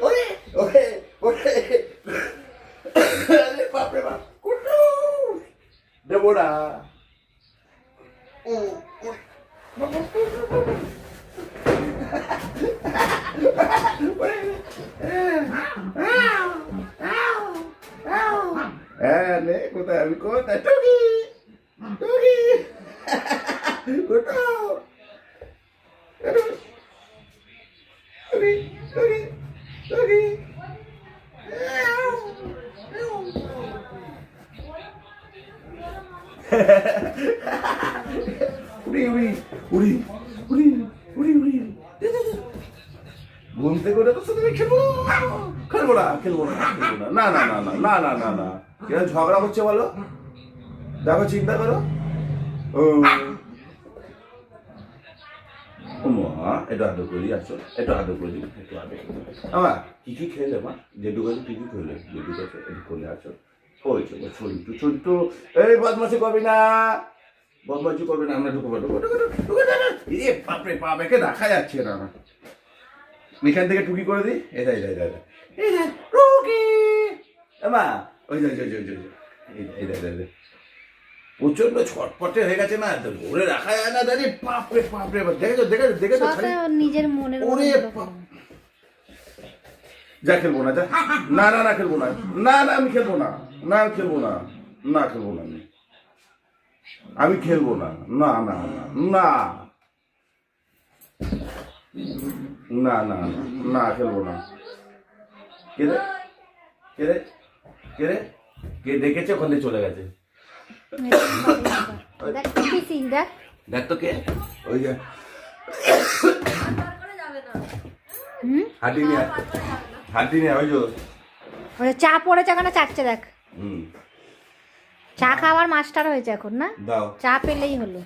ওরে ওরে ওরে আরে বাপ রে বাপ কুটু দেবো না নে কোথায় আমি কোথায় টুকি টুকি কুটু টুকি টুকি টুকি উড়ি উড়ি উড়ি উড়ি উড়ি উড়ি ঘুম থেকে ওটা তো সাথে খেলবো খেলবো না খেলবো না খেলবো না না না না না না না না কেন ঝগড়া করছে বলো দেখো চিন্তা করো ও মা এটা আদর করি আসো এটা আদর করি একটু আদর করি আমার কি কি খেলে মা জেডু কাছে কি কি খেলে জেডু কাছে একটু করলে আসো হয়েছে ছোট্টু ছোট্টু এই বদমাসি করবি না বদমাসি করবি না আমরা ঢুকবো ঢুকবো ঢুকবো ঢুকবো এ বাপরে বাপ একে দেখা যাচ্ছে না এখান থেকে টুকি করে দিই এটা এটা এটা এটা টুকি মা ওই যে এটা এটা প্রচন্ড ছটপটে হয়ে গেছে না ধরে রাখা যায় না দাঁড়িয়ে বাপরে বাপরে দেখেছো দেখেছো দেখেছো নিজের মনের ওরে যা খেলবো না যা না না না খেলবো না না না আমি খেলবো না না খেলবো না না খেলবো না আমি খেলবো না না না না না না না না খেলবো না কে রে কে রে কে রে কে দেখেছে ওখানে চলে গেছে দেখ তো কে ওই যে হাঁটি নিয়ে ওই যে চা পড়েছে এখন চাটছে দেখ চা খাওয়ার মাস্টার হয়েছে এখন না দাও চা পেলেই হলো